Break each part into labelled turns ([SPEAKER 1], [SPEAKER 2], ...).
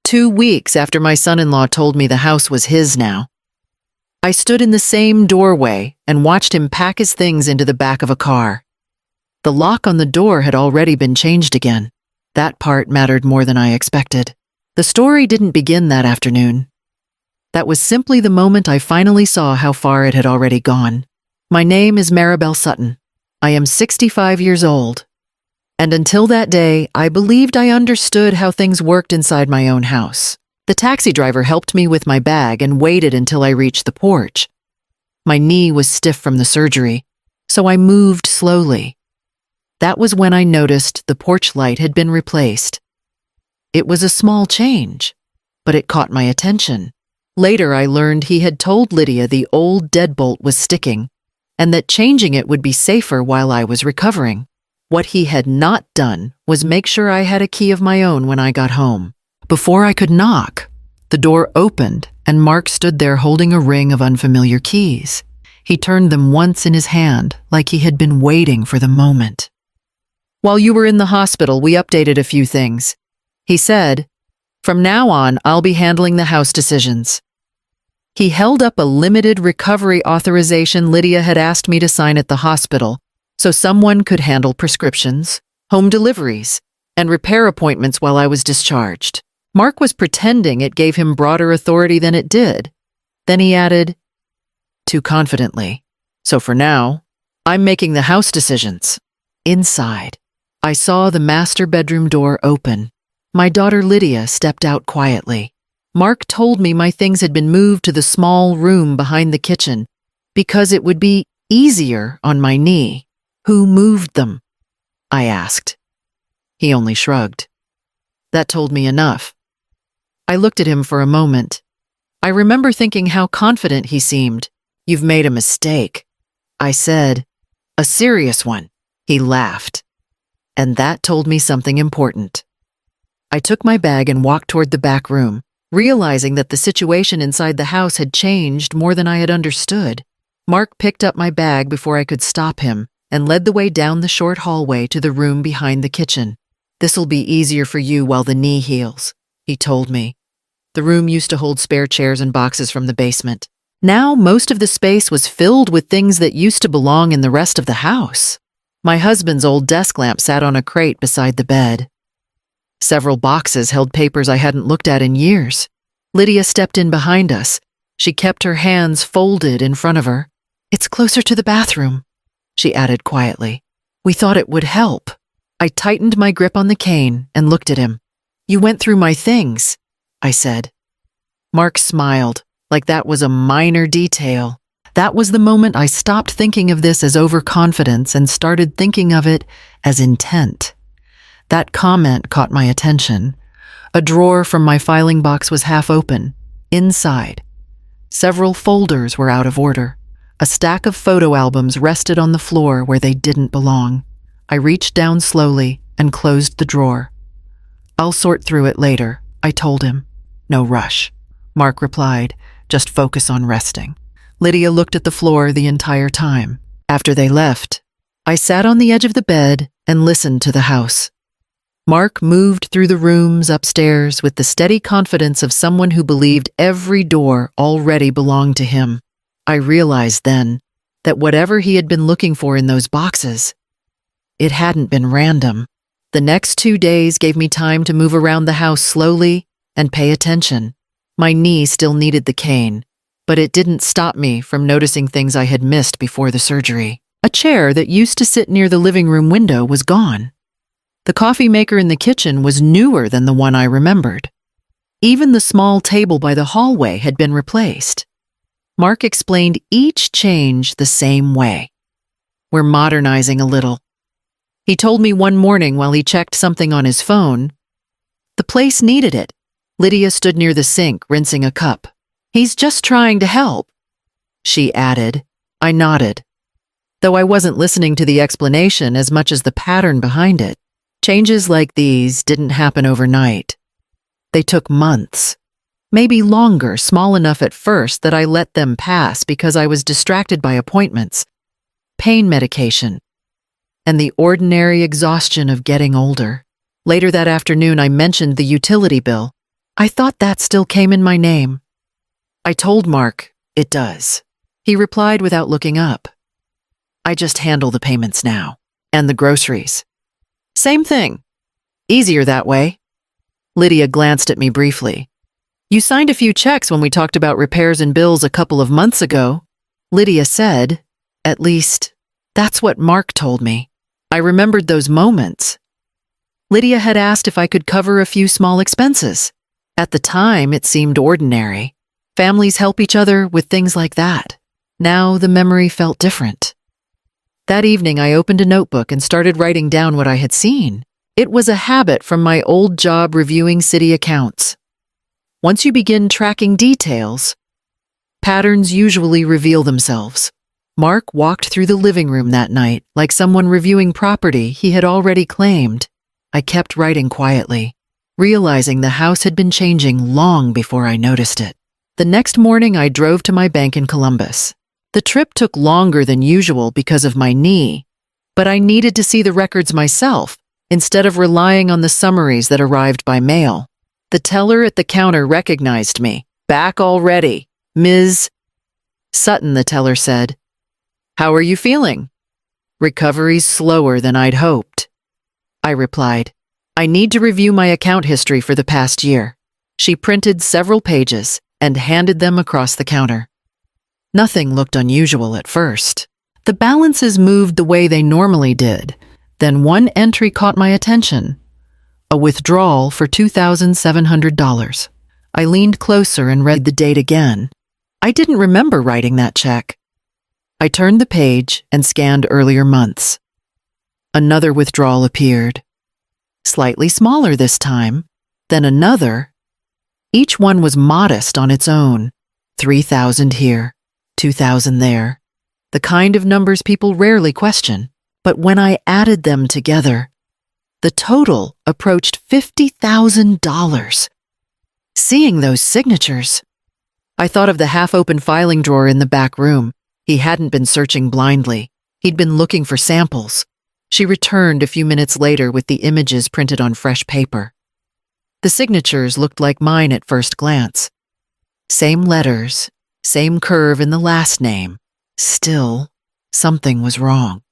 [SPEAKER 1] 2 weeks after my son-in-law told me the house was his now. I stood in the same doorway and watched him pack his things into the back of a car. The lock on the door had already been changed again. That part mattered more than I expected. The story didn't begin that afternoon. That was simply the moment I finally saw how far it had already gone. My name is Maribel Sutton. I am 65 years old. And until that day, I believed I understood how things worked inside my own house. The taxi driver helped me with my bag and waited until I reached the porch. My knee was stiff from the surgery, so I moved slowly. That was when I noticed the porch light had been replaced. It was a small change, but it caught my attention. Later, I learned he had told Lydia the old deadbolt was sticking, and that changing it would be safer while I was recovering. What he had not done was make sure I had a key of my own when I got home. Before I could knock, the door opened and Mark stood there holding a ring of unfamiliar keys. He turned them once in his hand, like he had been waiting for the moment. "While you were in the hospital, we updated a few things," he said. "From now on, I'll be handling the house decisions." He held up a limited recovery authorization Lydia had asked me to sign at the hospital, so someone could handle prescriptions, home deliveries, and repair appointments while I was discharged. Mark was pretending it gave him broader authority than it did. Then he added, too confidently, "So for now, I'm making the house decisions." Inside, I saw the master bedroom door open. My daughter Lydia stepped out quietly. Mark told me my things had been moved to the small room behind the kitchen because it would be easier on my knee. "Who moved them?" I asked. He only shrugged. That told me enough. I looked at him for a moment. I remember thinking how confident he seemed. "You've made a mistake," I said. "A serious one." He laughed. And that told me something important. I took my bag and walked toward the back room, realizing that the situation inside the house had changed more than I had understood. Mark picked up my bag before I could stop him and led the way down the short hallway to the room behind the kitchen. "This'll be easier for you while the knee heals," he told me. The room used to hold spare chairs and boxes from the basement. Now most of the space was filled with things that used to belong in the rest of the house. My husband's old desk lamp sat on a crate beside the bed. Several boxes held papers I hadn't looked at in years. Lydia stepped in behind us. She kept her hands folded in front of her. "It's closer to the bathroom," she added quietly. "We thought it would help." I tightened my grip on the cane and looked at him. "You went through my things," I said. Mark smiled, like that was a minor detail. That was the moment I stopped thinking of this as overconfidence and started thinking of it as intent. That comment caught my attention. A drawer from my filing box was half open. Inside, several folders were out of order. A stack of photo albums rested on the floor where they didn't belong. I reached down slowly and closed the drawer. "I'll sort through it later," I told him. "No rush," Mark replied. "Just focus on resting." Lydia looked at the floor the entire time. After they left, I sat on the edge of the bed and listened to the house. Mark moved through the rooms upstairs with the steady confidence of someone who believed every door already belonged to him. I realized then that whatever he had been looking for in those boxes, it hadn't been random. The next 2 days gave me time to move around the house slowly and pay attention. My knee still needed the cane, but it didn't stop me from noticing things I had missed before the surgery. A chair that used to sit near the living room window was gone. The coffee maker in the kitchen was newer than the one I remembered. Even the small table by the hallway had been replaced. Mark explained each change the same way. "We're modernizing a little." He told me one morning while he checked something on his phone. "The place needed it." Lydia stood near the sink, rinsing a cup. "He's just trying to help," she added. I nodded, though I wasn't listening to the explanation as much as the pattern behind it. Changes like these didn't happen overnight. They took months, maybe longer, small enough at first that I let them pass because I was distracted by appointments, pain medication, and the ordinary exhaustion of getting older. Later that afternoon, I mentioned the utility bill. I thought that still came in my name. I told Mark, it does. He replied without looking up. I just handle the payments now. And the groceries. Same thing. Easier that way. Lydia glanced at me briefly. You signed a few checks when we talked about repairs and bills a couple of months ago. Lydia said, at least, that's what Mark told me. I remembered those moments. Lydia had asked if I could cover a few small expenses. At the time, it seemed ordinary. Families help each other with things like that. Now the memory felt different. That evening, I opened a notebook and started writing down what I had seen. It was a habit from my old job reviewing city accounts. Once you begin tracking details, patterns usually reveal themselves. Mark walked through the living room that night like someone reviewing property he had already claimed. I kept writing quietly, realizing the house had been changing long before I noticed it. The next morning, I drove to my bank in Columbus. The trip took longer than usual because of my knee, but I needed to see the records myself instead of relying on the summaries that arrived by mail. The teller at the counter recognized me. Back already, Ms. Sutton, the teller said. How are you feeling? Recovery's slower than I'd hoped. I replied, I need to review my account history for the past year. She printed several pages and handed them across the counter. Nothing looked unusual at first. The balances moved the way they normally did. Then one entry caught my attention. A withdrawal for $2,700. I leaned closer and read the date again. I didn't remember writing that check. I turned the page and scanned earlier months. Another withdrawal appeared. Slightly smaller this time. Then another. Each one was modest on its own. 3,000 here, 2,000 there. The kind of numbers people rarely question. But when I added them together, the total approached $50,000. Seeing those signatures, I thought of the half-open filing drawer in the back room. He hadn't been searching blindly. He'd been looking for samples. She returned a few minutes later with the images printed on fresh paper. The signatures looked like mine at first glance. Same letters, same curve in the last name. Still, something was wrong.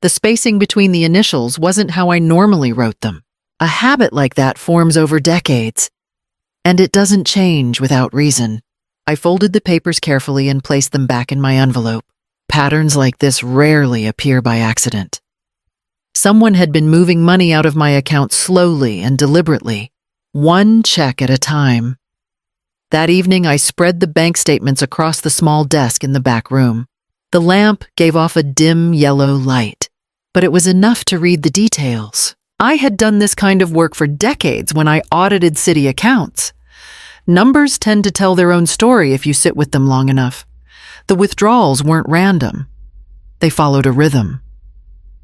[SPEAKER 1] The spacing between the initials wasn't how I normally wrote them. A habit like that forms over decades, and it doesn't change without reason. I folded the papers carefully and placed them back in my envelope. Patterns like this rarely appear by accident. Someone had been moving money out of my account slowly and deliberately, one check at a time. That evening, I spread the bank statements across the small desk in the back room. The lamp gave off a dim yellow light, but it was enough to read the details. I had done this kind of work for decades when I audited city accounts. Numbers tend to tell their own story if you sit with them long enough. The withdrawals weren't random. They followed a rhythm.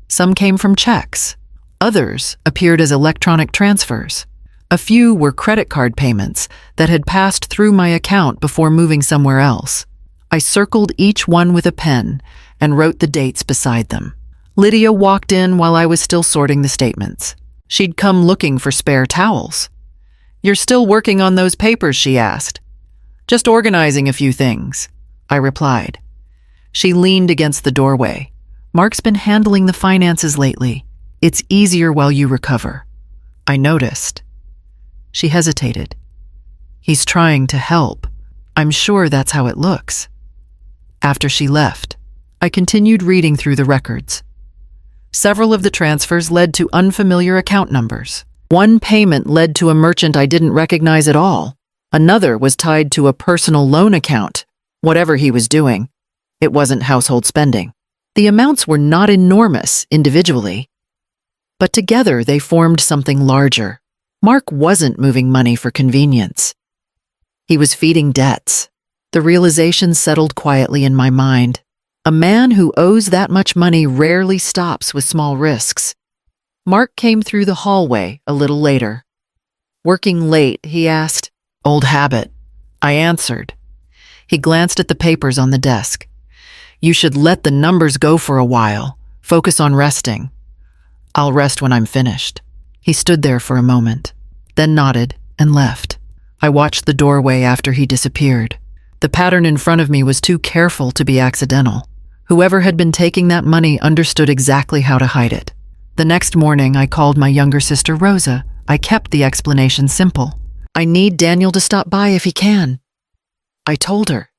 [SPEAKER 1] Some came from checks. Others appeared as electronic transfers. A few were credit card payments that had passed through my account before moving somewhere else. I circled each one with a pen and wrote the dates beside them. Lydia walked in while I was still sorting the statements. She'd come looking for spare towels. "You're still working on those papers?" she asked. "Just organizing a few things," I replied. She leaned against the doorway. "Mark's been handling the finances lately. It's easier while you recover." I noticed. She hesitated. "He's trying to help. I'm sure that's how it looks." After she left, I continued reading through the records. Several of the transfers led to unfamiliar account numbers. One payment led to a merchant I didn't recognize at all. Another was tied to a personal loan account. Whatever he was doing, it wasn't household spending. The amounts were not enormous individually, but together they formed something larger. Mark wasn't moving money for convenience. He was feeding debts. The realization settled quietly in my mind. A man who owes that much money rarely stops with small risks. Mark came through the hallway a little later. "Working late?" he asked. "Old habit," I answered. He glanced at the papers on the desk. "You should let the numbers go for a while. Focus on resting." "I'll rest when I'm finished." He stood there for a moment, then nodded and left. I watched the doorway after he disappeared. The pattern in front of me was too careful to be accidental. Whoever had been taking that money understood exactly how to hide it. The next morning, I called my younger sister Rosa. I kept the explanation simple. I need Daniel to stop by if he can. I told her.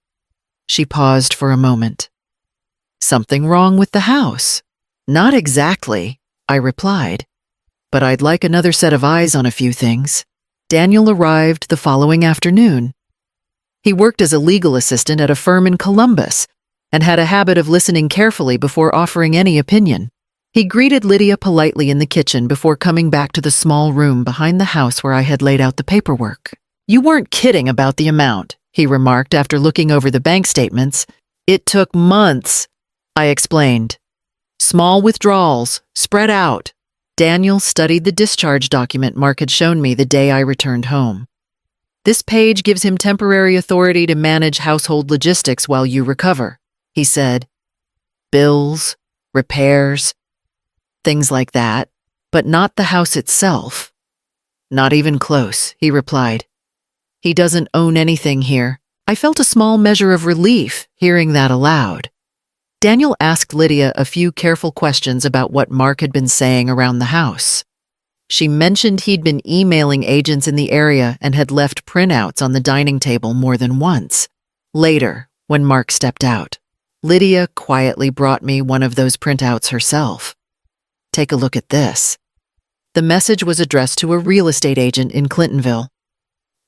[SPEAKER 1] She paused for a moment. Something wrong with the house? Not exactly, I replied. But I'd like another set of eyes on a few things. Daniel arrived the following afternoon. He worked as a legal assistant at a firm in Columbus and had a habit of listening carefully before offering any opinion. He greeted Lydia politely in the kitchen before coming back to the small room behind the house where I had laid out the paperwork. You weren't kidding about the amount, he remarked after looking over the bank statements. It took months, I explained. Small withdrawals, spread out. Daniel studied the discharge document Mark had shown me the day I returned home. This page gives him temporary authority to manage household logistics while you recover, he said. Bills, repairs, things like that, but not the house itself. Not even close, he replied. He doesn't own anything here. I felt a small measure of relief hearing that aloud. Daniel asked Lydia a few careful questions about what Mark had been saying around the house. She mentioned he'd been emailing agents in the area and had left printouts on the dining table more than once. Later, when Mark stepped out, Lydia quietly brought me one of those printouts herself. Take a look at this. The message was addressed to a real estate agent in Clintonville.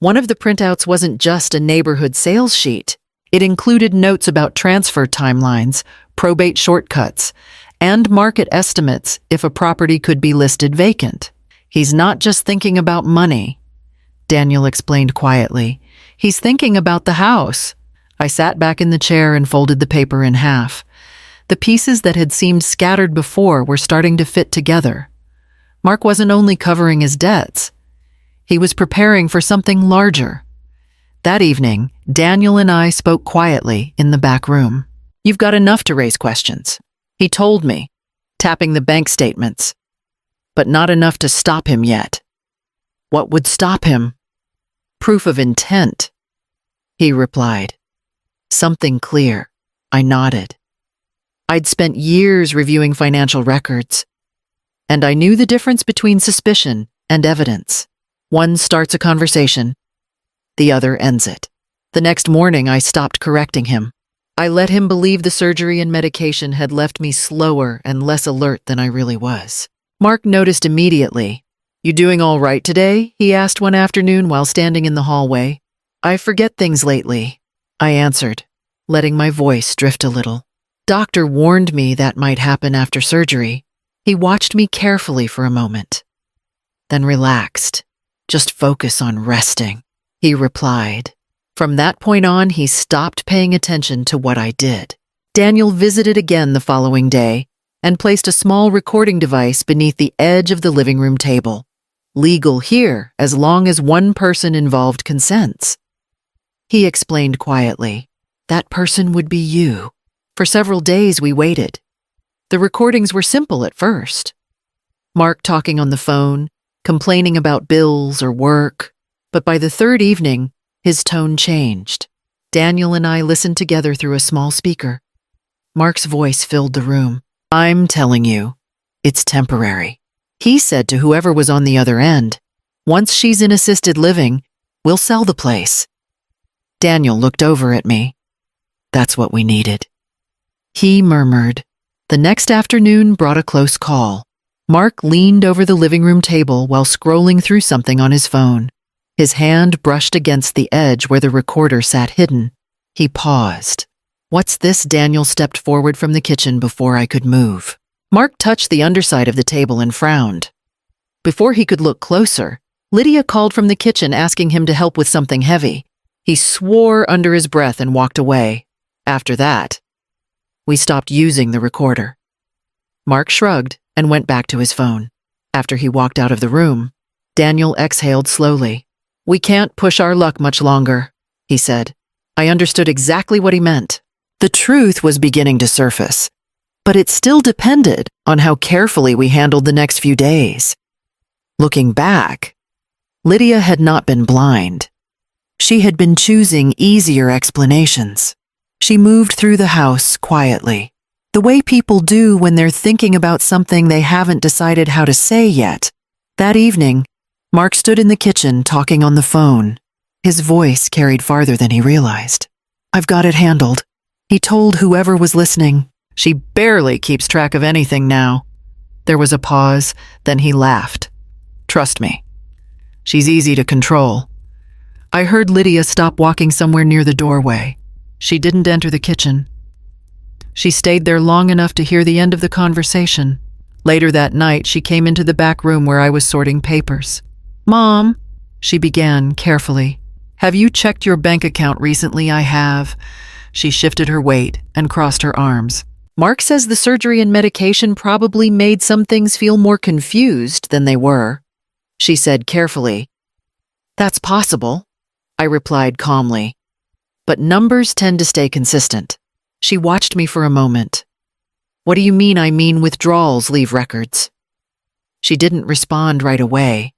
[SPEAKER 1] One of the printouts wasn't just a neighborhood sales sheet. It included notes about transfer timelines, probate shortcuts, and market estimates if a property could be listed vacant. He's not just thinking about money, Daniel explained quietly. He's thinking about the house. I sat back in the chair and folded the paper in half. The pieces that had seemed scattered before were starting to fit together. Mark wasn't only covering his debts. He was preparing for something larger. That evening, Daniel and I spoke quietly in the back room. You've got enough to raise questions, he told me, tapping the bank statements. But not enough to stop him yet. What would stop him? Proof of intent, he replied. Something clear, I nodded. I'd spent years reviewing financial records, and I knew the difference between suspicion and evidence. One starts a conversation, the other ends it. The next morning, I stopped correcting him. I let him believe the surgery and medication had left me slower and less alert than I really was. Mark noticed immediately. You doing all right today? He asked one afternoon while standing in the hallway. I forget things lately, I answered, letting my voice drift a little. Doctor warned me that might happen after surgery. He watched me carefully for a moment, then relaxed. Just focus on resting, he replied. From that point on, he stopped paying attention to what I did. Daniel visited again the following day and placed a small recording device beneath the edge of the living room table. Legal here, as long as one person involved consents. He explained quietly. That person would be you. For several days we waited. The recordings were simple at first. Mark talking on the phone, complaining about bills or work. But by the third evening, his tone changed. Daniel and I listened together through a small speaker. Mark's voice filled the room. I'm telling you, it's temporary. He said to whoever was on the other end, once she's in assisted living, we'll sell the place. Daniel looked over at me. That's what we needed. He murmured. The next afternoon brought a close call. Mark leaned over the living room table while scrolling through something on his phone. His hand brushed against the edge where the recorder sat hidden. He paused. What's this? Daniel stepped forward from the kitchen before I could move. Mark touched the underside of the table and frowned. Before he could look closer, Lydia called from the kitchen asking him to help with something heavy. He swore under his breath and walked away. After that, we stopped using the recorder. Mark shrugged and went back to his phone. After he walked out of the room, Daniel exhaled slowly. We can't push our luck much longer, he said. I understood exactly what he meant. The truth was beginning to surface, but it still depended on how carefully we handled the next few days. Looking back, Lydia had not been blind. She had been choosing easier explanations. She moved through the house quietly, the way people do when they're thinking about something they haven't decided how to say yet. That evening, Mark stood in the kitchen talking on the phone. His voice carried farther than he realized. "I've got it handled," he told whoever was listening. "She barely keeps track of anything now." There was a pause, then he laughed. "Trust me, she's easy to control." I heard Lydia stop walking somewhere near the doorway. She didn't enter the kitchen. She stayed there long enough to hear the end of the conversation. Later that night, she came into the back room where I was sorting papers. "Mom," she began carefully, "have you checked your bank account recently?" "I have." She shifted her weight and crossed her arms. "Mark says the surgery and medication probably made some things feel more confused than they were," she said carefully. "That's possible," I replied calmly. "But numbers tend to stay consistent." She watched me for a moment. "What do you mean?" "I mean withdrawals leave records." She didn't respond right away.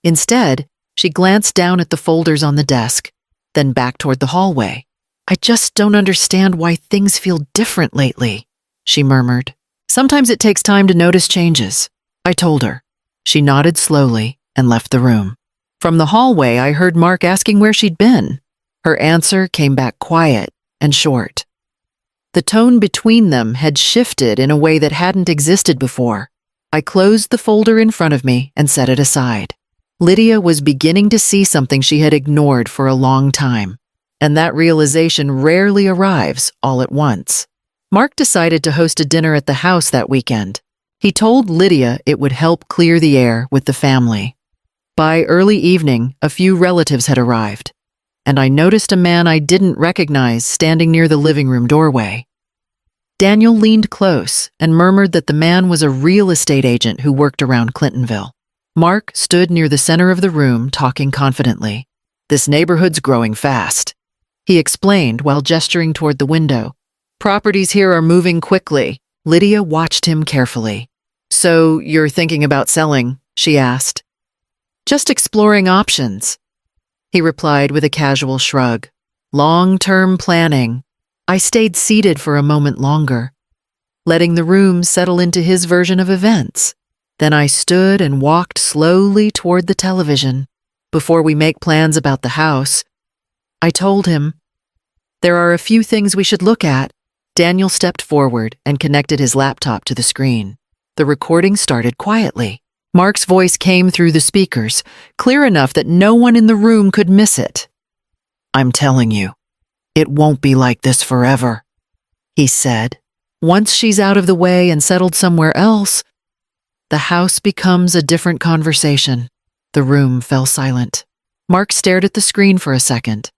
[SPEAKER 1] Instead, she glanced down at the folders on the desk, then back toward the hallway. "I just don't understand why things feel different lately," she murmured. "Sometimes it takes time to notice changes," I told her. She nodded slowly and left the room. From the hallway, I heard Mark asking where she'd been. Her answer came back quiet and short. The tone between them had shifted in a way that hadn't existed before. I closed the folder in front of me and set it aside. Lydia was beginning to see something she had ignored for a long time, and that realization rarely arrives all at once. Mark decided to host a dinner at the house that weekend. He told Lydia it would help clear the air with the family. By early evening, a few relatives had arrived, and I noticed a man I didn't recognize standing near the living room doorway. Daniel leaned close and murmured that the man was a real estate agent who worked around Clintonville. Mark stood near the center of the room, talking confidently. "This neighborhood's growing fast," he explained while gesturing toward the window. "Properties here are moving quickly." Lydia watched him carefully. "So you're thinking about selling?" she asked. "Just exploring options," he replied with a casual shrug. "Long-term planning." I stayed seated for a moment longer, letting the room settle into his version of events. Then I stood and walked slowly toward the television. "Before we make plans about the house," I told him, "there are a few things we should look at." Daniel stepped forward and connected his laptop to the screen. The recording started quietly. Mark's voice came through the speakers, clear enough that no one in the room could miss it. "I'm telling you, it won't be like this forever," he said. "Once she's out of the way and settled somewhere else, the house becomes a different conversation." The room fell silent. Mark stared at the screen for a second,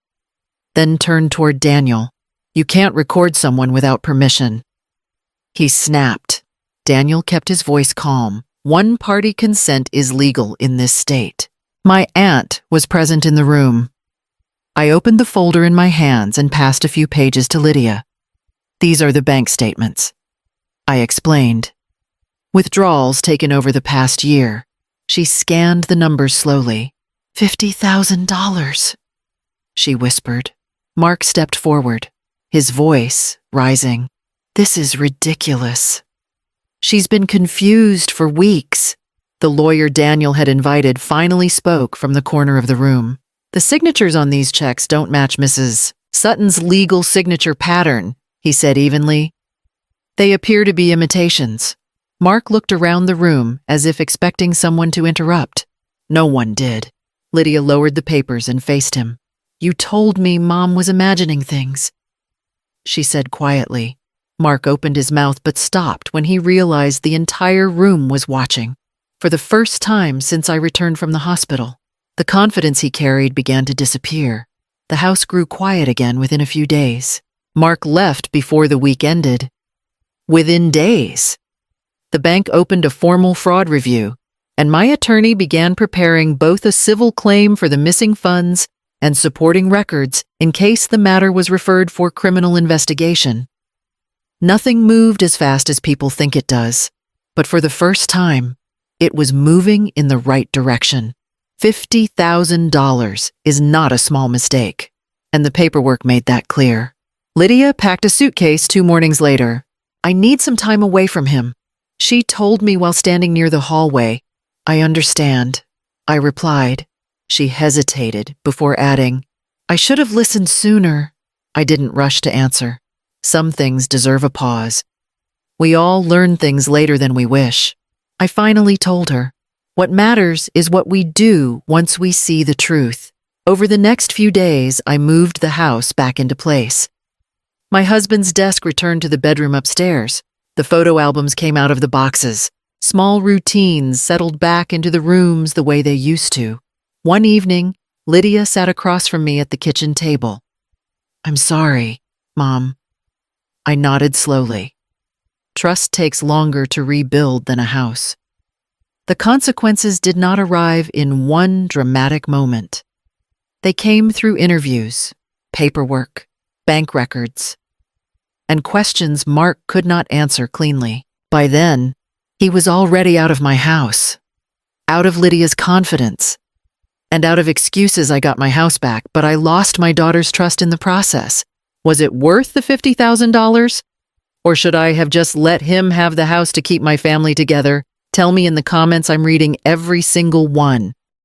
[SPEAKER 1] then turned toward Daniel. "You can't record someone without permission," he snapped. Daniel kept his voice calm. "One-party consent is legal in this state." My aunt was present in the room. I opened the folder in my hands and passed a few pages to Lydia. "These are the bank statements," I explained. "Withdrawals taken over the past year." She scanned the numbers slowly. $50,000, she whispered. Mark stepped forward, his voice rising. "This is ridiculous. She's been confused for weeks." The lawyer Daniel had invited finally spoke from the corner of the room. "The signatures on these checks don't match Mrs. Sutton's legal signature pattern," he said evenly. "They appear to be imitations." Mark looked around the room as if expecting someone to interrupt. No one did. Lydia lowered the papers and faced him. "You told me Mom was imagining things," she said quietly. Mark opened his mouth but stopped when he realized the entire room was watching. For the first time since I returned from the hospital, the confidence he carried began to disappear. The house grew quiet again within a few days. Mark left before the week ended. Within days, the bank opened a formal fraud review, and my attorney began preparing both a civil claim for the missing funds and supporting records in case the matter was referred for criminal investigation. Nothing moved as fast as people think it does, but for the first time, it was moving in the right direction. $50,000 is not a small mistake, and the paperwork made that clear. Lydia packed a suitcase 2 mornings later. I need some time away from him, she told me while standing near the hallway. I understand, I replied. She hesitated before adding, I should have listened sooner. I didn't rush to answer. Some things deserve a pause. We all learn things later than we wish. I finally told her, what matters is what we do once we see the truth. Over the next few days, I moved the house back into place. My husband's desk returned to the bedroom upstairs. The photo albums came out of the boxes. Small routines settled back into the rooms the way they used to. One evening, Lydia sat across from me at the kitchen table. I'm sorry, Mom. I nodded slowly. Trust takes longer to rebuild than a house. The consequences did not arrive in one dramatic moment. They came through interviews, paperwork, bank records, and questions Mark could not answer cleanly. By then, he was already out of my house, out of Lydia's confidence, and out of excuses. I got my house back, but I lost my daughter's trust in the process. Was it worth the $50,000? Or should I have just let him have the house to keep my family together? Tell me in the comments. I'm reading every single one.